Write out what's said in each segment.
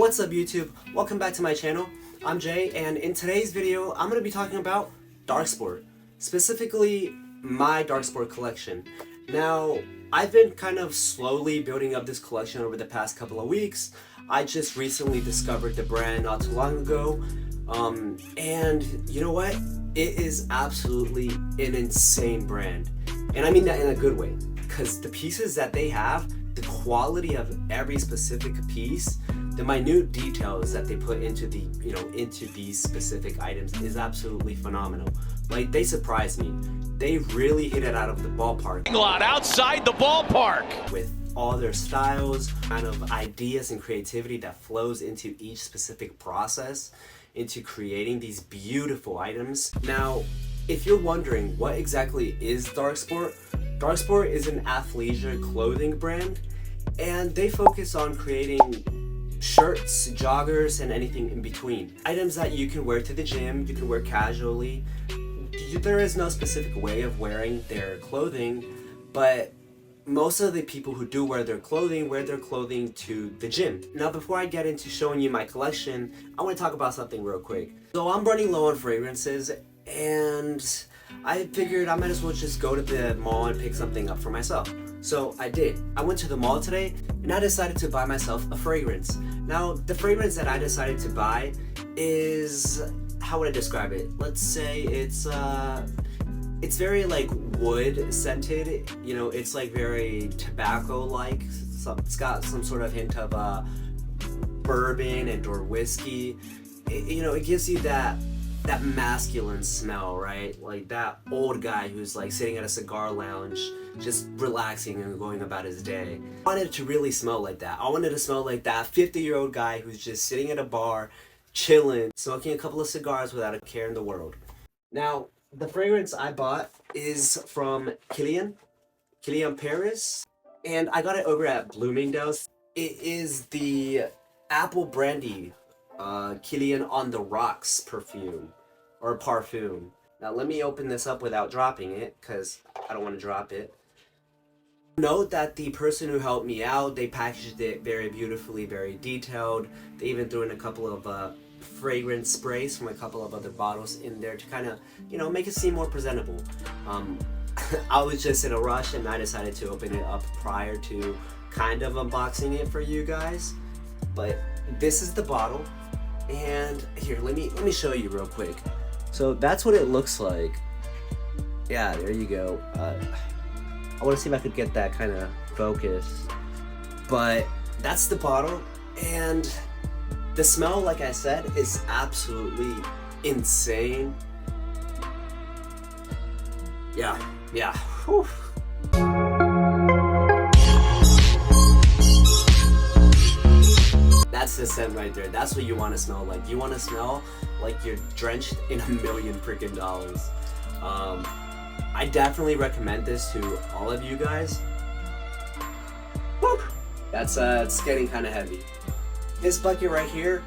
What's up YouTube? Welcome back to my channel. I'm Jay, and in today's video I'm going to be talking about DarcSport, specifically my DarcSport collection. Now, I've been kind of slowly building up this collection over the past couple of weeks. I just recently discovered the brand not too long ago, and you know what? It is absolutely an insane brand, and I mean that in a good way, because the pieces that they have, the quality of every specific piece, the minute details that they put into into these specific items is absolutely phenomenal. Like, they surprised me. They really hit it out of the ballpark. A lot outside the ballpark With all their styles, kind of ideas and creativity that flows into each specific process, into creating these beautiful items. Now, if you're wondering what exactly is DarcSport, DarcSport is an athleisure clothing brand, and they focus on creating shirts, joggers, and anything in between. Items that you can wear to the gym, you can wear casually. There is no specific way of wearing their clothing, but most of the people who do wear their clothing to the gym. Now, before I get into showing you my collection, I want to talk about something real quick. So I'm running low on fragrances, and I figured I might as well just go to the mall and pick something up for myself. So I did. I went to the mall today and I decided to buy myself a fragrance. Now, the fragrance that I decided to buy is, how would I describe it? Let's say it's very like wood scented. You know, it's like very tobacco like. It's got some sort of hint of bourbon and or whiskey. It gives you that masculine smell, right? Like that old guy who's like sitting at a cigar lounge, just relaxing and going about his day. I wanted it to really smell like that. I wanted to smell like that 50-year-old guy who's just sitting at a bar, chilling, smoking a couple of cigars without a care in the world. Now, the fragrance I bought is from Kilian Paris, and I got it over at Bloomingdale's. It is the apple brandy Kilian on the Rocks perfume. Now let me open this up without dropping it, because I don't want to drop it. Note that the person who helped me out, they packaged it very beautifully, very detailed. They even threw in a couple of fragrance sprays from a couple of other bottles in there to kind of, make it seem more presentable. I was just in a rush and I decided to open it up prior to kind of unboxing it for you guys. But this is the bottle, and here, let me show you real quick. So that's what it looks like. Yeah, there you go. I want to see if I could get that kind of focus. But that's the bottle, and the smell, like I said, is absolutely insane. Yeah. Whew. That's the scent right there. That's what you want to smell like. You want to smell like you're drenched in $1 million freaking dollars. I definitely recommend this to all of you guys. Woo! That's it's getting kind of heavy. This bucket right here,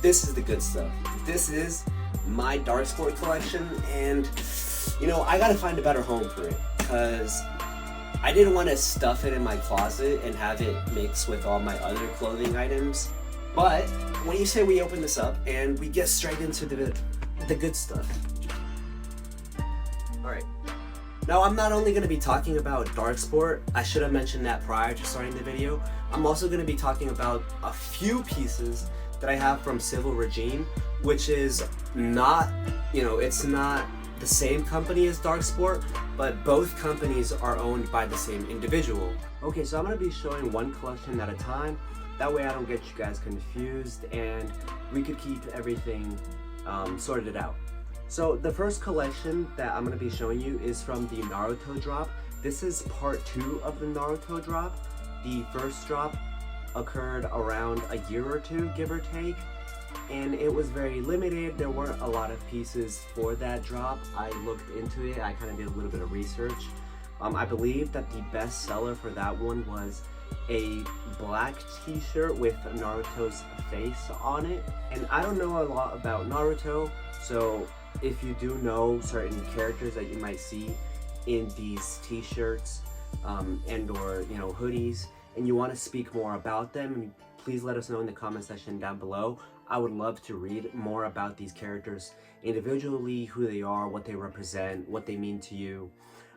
this is the good stuff. This is my DarcSport collection, and I gotta find a better home for it, because I didn't want to stuff it in my closet and have it mix with all my other clothing items. But when you say we open this up and we get straight into the good stuff. Alright. Now, I'm not only going to be talking about DarcSport, I should have mentioned that prior to starting the video. I'm also going to be talking about a few pieces that I have from Civil Regime, which is not, it's not the same company as DarcSport, but both companies are owned by the same individual. Okay, so I'm going to be showing one collection at a time. That way I don't get you guys confused, and we could keep everything sorted out. So the first collection that I'm going to be showing you is from the Naruto drop. This is part 2 of the Naruto drop. The first drop occurred around a year or two, give or take, and it was very limited. There weren't a lot of pieces for that drop. I looked into it, I kind of did a little bit of research. I believe that the best seller for that one was a black t-shirt with Naruto's face on it. And I don't know a lot about Naruto, so if you do know certain characters that you might see in these t-shirts and or hoodies, and you want to speak more about them, please let us know in the comment section down below. I would love to read more about these characters individually, who they are, what they represent, what they mean to you.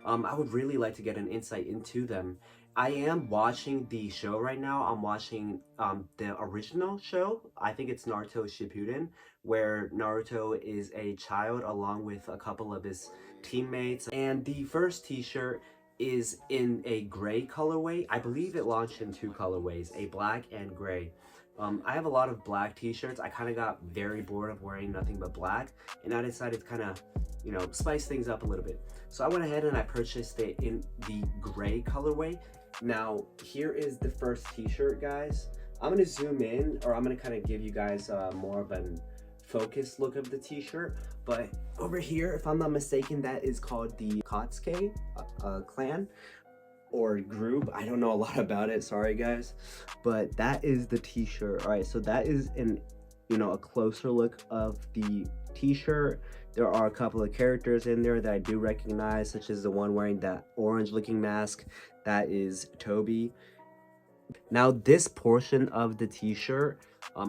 I would really like to get an insight into them. I am watching the show right now. I'm watching the original show. I think it's Naruto Shippuden, where Naruto is a child along with a couple of his teammates. And the first t-shirt is in a gray colorway. I believe it launched in two colorways, a black and gray. I have a lot of black t-shirts. I kind of got very bored of wearing nothing but black, and I decided to kind of, you know, spice things up a little bit. So I went ahead and I purchased it in the gray colorway. Now, here is the first t-shirt, guys. I'm going to zoom in, or I'm going to kind of give you guys more of an focused look of the t-shirt. But over here, if I'm not mistaken, that is called the Katsuki clan or group. I don't know a lot about it, sorry guys, but that is the t-shirt. All right, so that is a closer look of the t-shirt. There are a couple of characters in there that I do recognize, such as the one wearing that orange looking mask. That is Toby. Now this portion of the t-shirt,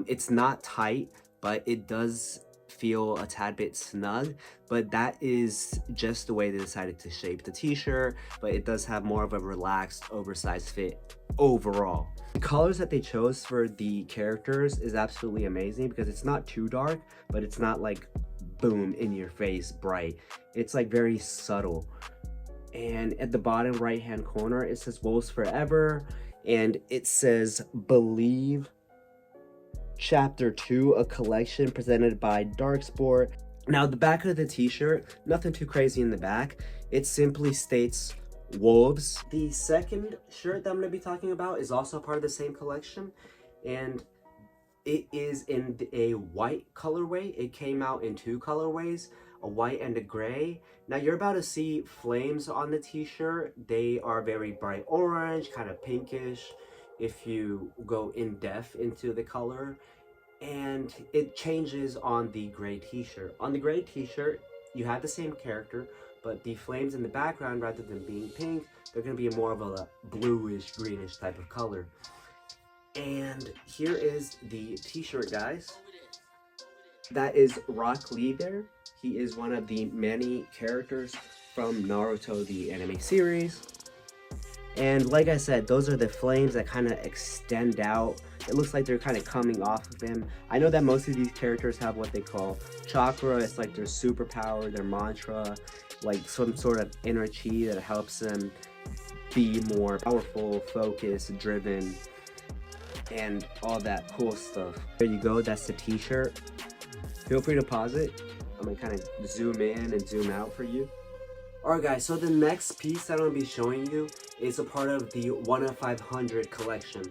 it's not tight, but it does feel a tad bit snug, but that is just the way they decided to shape the t-shirt. But it does have more of a relaxed, oversized fit overall. The colors that they chose for the characters is absolutely amazing, because it's not too dark, but it's not like boom in your face bright. It's like very subtle. And at the bottom right hand corner, it says Wolves Forever, and it says Believe Chapter 2, a collection presented by DarcSport. Now the back of the t-shirt, nothing too crazy in the back. It simply states Wolves. The second shirt that I'm going to be talking about is also part of the same collection, and it is in a white colorway. It came out in two colorways, a white and a gray. Now you're about to see flames on the t-shirt. They are very bright orange, kind of pinkish if you go in depth into the color, and it changes on the gray t-shirt. On the gray t-shirt, you have the same character, but the flames in the background, rather than being pink, they're going to be more of a bluish, greenish type of color. And here is the t-shirt, guys. That is Rock Lee there. He is one of the many characters from Naruto, the anime series. And like I said, those are the flames that kind of extend out. It looks like they're kind of coming off of him. I know that most of these characters have what they call chakra. It's like their superpower, their mantra, like some sort of inner chi that helps them be more powerful, focused, driven, and all that cool stuff. There you go, that's the t-shirt. Feel free to pause it. I'm gonna kind of zoom in and zoom out for you. Alright guys, so the next piece that I'm going to be showing you is a part of the 1 of 500 collection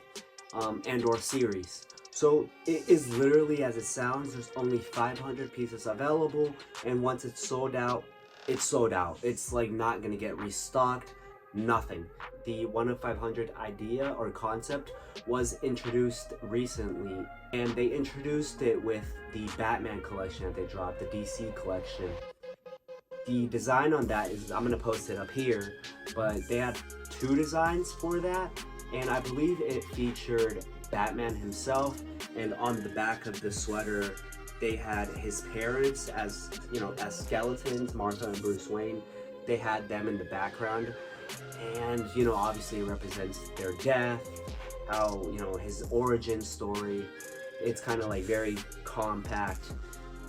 and or series. So it is literally as it sounds. There's only 500 pieces available, and once it's sold out, it's sold out. It's like not going to get restocked, nothing. The 1 of 500 idea or concept was introduced recently, and they introduced it with the Batman collection that they dropped, the DC collection. The design on that is, I'm going to post it up here, but they had two designs for that, and I believe it featured Batman himself, and on the back of the sweater they had his parents as, you know, as skeletons, Martha and Bruce Wayne. They had them in the background, and, you know, obviously it represents their death, how, you know, his origin story. It's kind of like very compact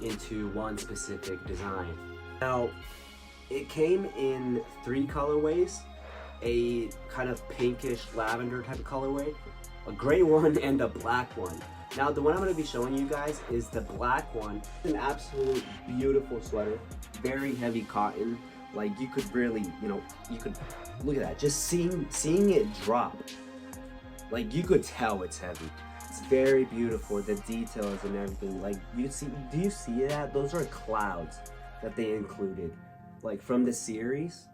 into one specific design. Now, it came in 3 colorways, a kind of pinkish lavender type of colorway, a gray one, and a black one. Now, the one I'm going to be showing you guys is the black one. It's an absolute beautiful sweater, very heavy cotton. Like, you could really, you know, you could, look at that, just seeing it drop. Like, you could tell it's heavy. It's very beautiful, the details and everything. Like, do you see that? Those are clouds that they included, like, from the series.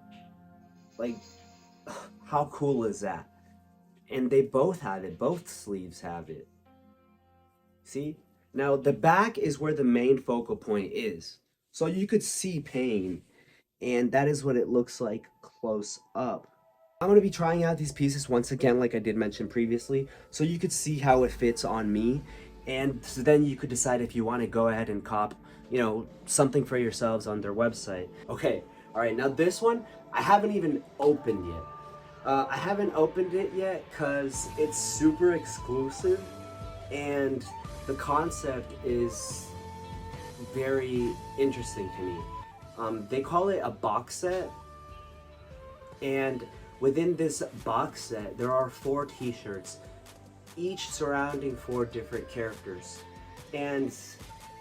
Like, how cool is that? And they both have it, both sleeves have it. See? Now the back is where the main focal point is, so you could see pain, and that is what it looks like close up. I'm going to be trying out these pieces once again, like I did mention previously, so you could see how it fits on me, and so then you could decide if you want to go ahead and cop, something for yourselves on their website. Okay, all right, now this one, I haven't even opened yet. I haven't opened it yet because it's super exclusive, and the concept is very interesting to me. They call it a box set, and within this box set, there are 4 t-shirts, each surrounding 4 different characters. And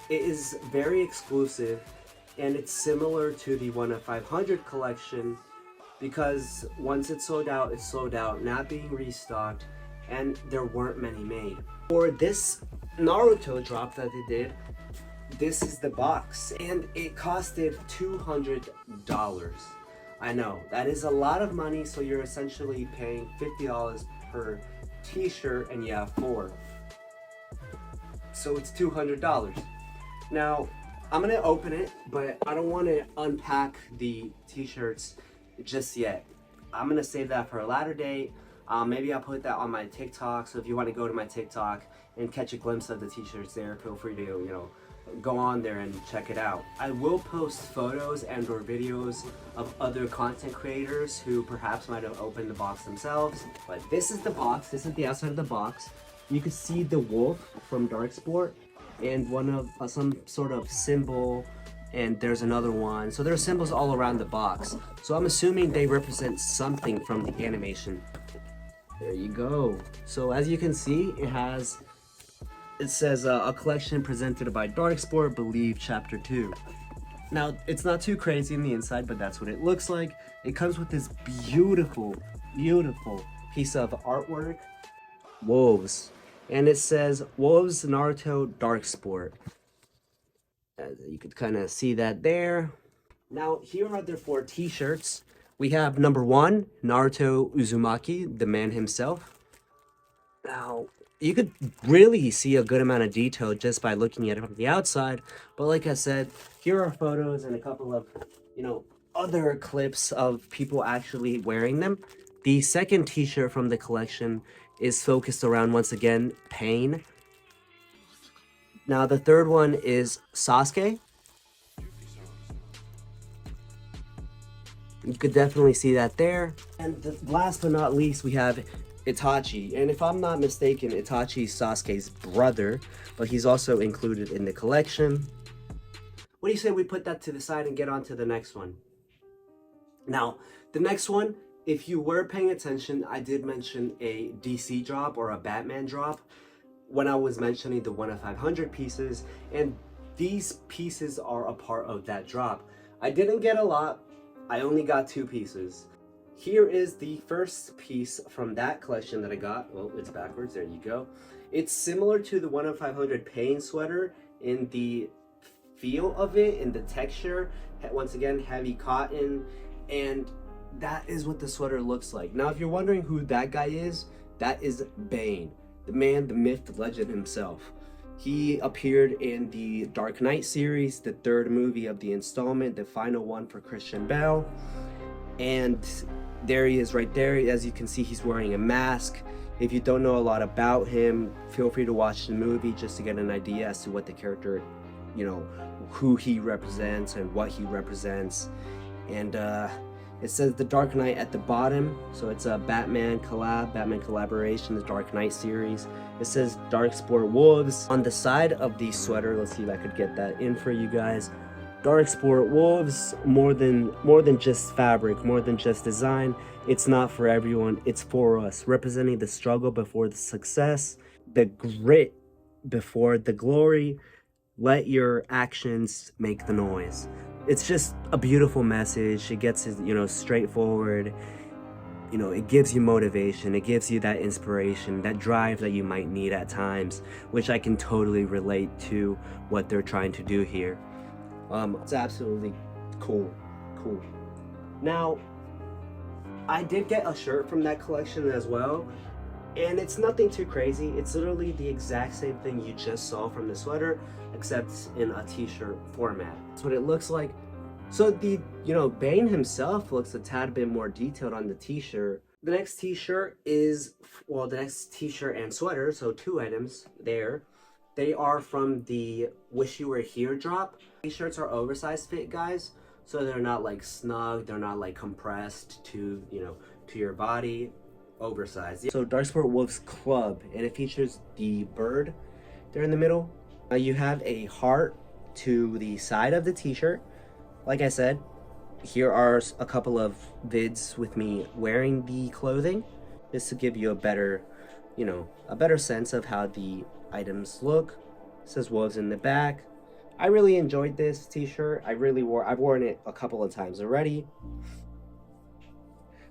it is very exclusive, and it's similar to the 1 of 500 collection, because once it's sold out, not being restocked, and there weren't many made. For this Naruto drop that they did, this is the box, and it costed $200. I know, that is a lot of money, so you're essentially paying $50 per t-shirt, and you have 4. So it's $200. Now, I'm gonna open it, but I don't want to unpack the t-shirts just yet. I'm gonna save that for a later date. Maybe I'll put that on my TikTok, so if you want to go to my TikTok and catch a glimpse of the t-shirts there, feel free to, go on there and check it out. I will post photos and or videos of other content creators who perhaps might have opened the box themselves. But this is the box, this is the outside of the box. You can see the wolf from DarcSport and one of some sort of symbol, and there's another one. So there are symbols all around the box. So I'm assuming they represent something from the animation. There you go. So as you can see, it says a collection presented by DarcSport, Believe Chapter 2. Now, it's not too crazy in the inside, but that's what it looks like. It comes with this beautiful, beautiful piece of artwork, wolves. And it says, Wolves Naruto DarcSport. You could kind of see that there. Now, here are the 4 t-shirts. We have number 1, Naruto Uzumaki, the man himself. Now, you could really see a good amount of detail just by looking at it from the outside. But like I said, here are photos and a couple of, other clips of people actually wearing them. The second t-shirt from the collection is focused around, once again, pain. Now, the third one is Sasuke. You could definitely see that there. And last but not least, we have Itachi, and if I'm not mistaken, Itachi is Sasuke's brother, but he's also included in the collection. What do you say we put that to the side and get on to the next one? Now, the next one, if you were paying attention, I did mention a DC drop or a Batman drop when I was mentioning the 1 of 500 pieces, and these pieces are a part of that drop. I didn't get a lot, I only got 2 pieces. Here is the first piece from that collection that I got. Well, it's backwards, there you go. It's similar to the 1 of 500 pain sweater in the feel of it, in the texture. Once again, heavy cotton, and that is what the sweater looks like. Now, if you're wondering who that guy is, that is Bane. The man, the myth, the legend himself. He appeared in the Dark Knight series, the 3rd movie of the installment, the final one for Christian Bale. And there he is right there. As you can see, he's wearing a mask. If you don't know a lot about him, feel free to watch the movie just to get an idea as to what the character, who he represents and what he represents. And it says The Dark Knight at the bottom. So it's a Batman collaboration, the Dark Knight series. It says DarcSport Wolves. On the side of the sweater, let's see if I could get that in for you guys. DarcSport Wolves, more than just fabric, more than just design. It's not for everyone, it's for us. Representing the struggle before the success, the grit before the glory. Let your actions make the noise. It's just a beautiful message. It gets, straightforward. It gives you motivation. It gives you that inspiration, that drive that you might need at times, which I can totally relate to what they're trying to do here. It's absolutely cool. Now, I did get a shirt from that collection as well, and it's nothing too crazy. It's literally the exact same thing you just saw from the sweater, except in a t-shirt format. That's what it looks like. So the, Bane himself looks a tad bit more detailed on the t-shirt. The next t-shirt is, well, the next t-shirt and sweater, so two items there. They are from the Wish You Were Here drop. T-shirts are oversized fit, guys, so they're not like snug, they're not like compressed to, to your body, oversized. So DarcSport Wolves Club, and it features the bird there in the middle. You have a heart to the side of the t-shirt. Like I said, here are a couple of vids with me wearing the clothing, just to give you a better, a better sense of how the items look. It says Wolves in the back. I really enjoyed this t-shirt. I've worn it a couple of times already.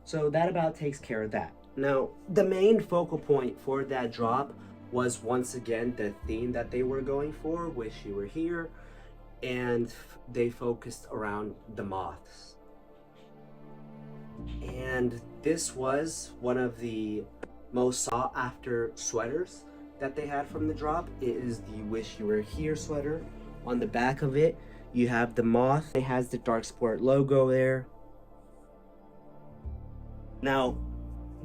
So that about takes care of that. Now, the main focal point for that drop was once again the theme that they were going for, Wish You Were Here, and they focused around the moths. And this was one of the most sought after sweaters that they had from the drop. It is the Wish You Were Here sweater. On the back of it, you have the moth. It has the DarcSport logo there. Now,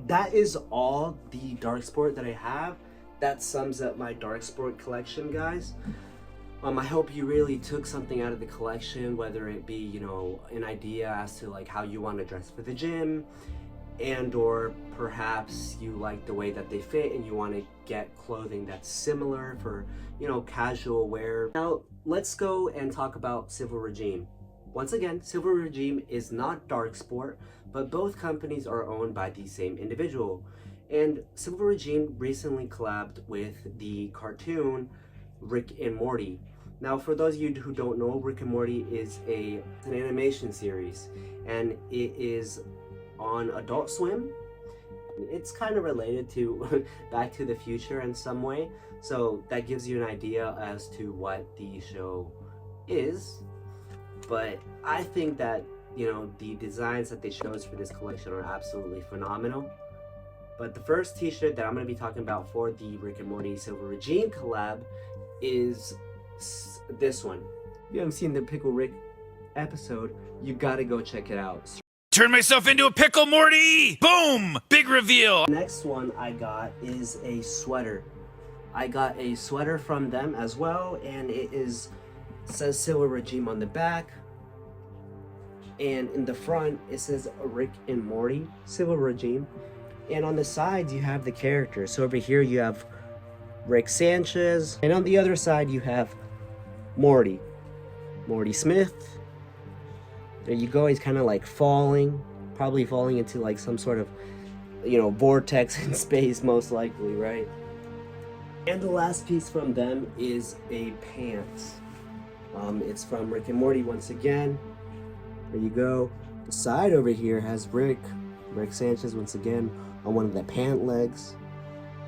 that is all the DarcSport that I have. That sums up my DarcSport collection, guys. I hope you really took something out of the collection, whether it be, an idea as to like how you want to dress for the gym, and or perhaps you like the way that they fit and you want to get clothing that's similar for, casual wear. Now, let's go and talk about Civil Regime. Once again, Civil Regime is not DarcSport, but both companies are owned by the same individual. And Civil Regime recently collabed with the cartoon Rick and Morty. Now, for those of you who don't know, Rick and Morty is an animation series, and it is on Adult Swim. It's kind of related to Back to the Future in some way, so that gives you an idea as to what the show is. But I think that, the designs that they chose for this collection are absolutely phenomenal. But the first t-shirt that I'm going to be talking about for the Rick and Morty Civil Regime collab is this one. If you haven't seen the Pickle Rick episode, you gotta go check it out. Turn myself into a pickle, Morty! Boom! Big reveal! The next one I got is a sweater. I got a sweater from them as well, and it says Civil Regime on the back. And in the front, it says Rick and Morty Civil Regime. And on the sides, you have the characters. So over here, you have Rick Sanchez, and on the other side you have Morty Smith. There you go. He's kind of like probably falling into like some sort of vortex in space, most likely, right? And the last piece from them is a pants. It's from Rick and Morty once again. There you go. The side over here has Rick Sanchez once again on one of the pant legs.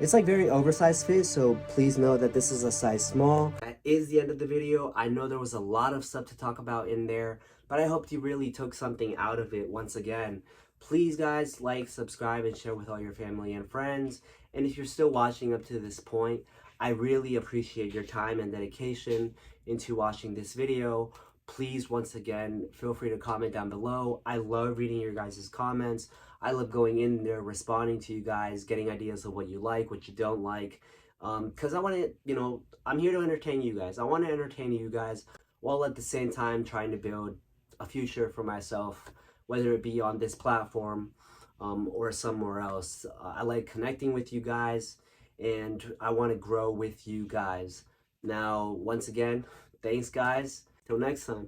It's like very oversized fit, so please know that this is a size small. That is the end of the video. I know there was a lot of stuff to talk about in there, but I hope you really took something out of it. Once again, please guys, like, subscribe, and share with all your family and friends. And if you're still watching up to this point, I really appreciate your time and dedication into watching this video. Please, once again, feel free to comment down below. I love reading your guys' comments. I love going in there, responding to you guys, getting ideas of what you like, what you don't like. Because I want to, I'm here to entertain you guys. I want to entertain you guys while at the same time trying to build a future for myself, whether it be on this platform or somewhere else. I like connecting with you guys, and I want to grow with you guys. Now, once again, thanks guys. Till next time.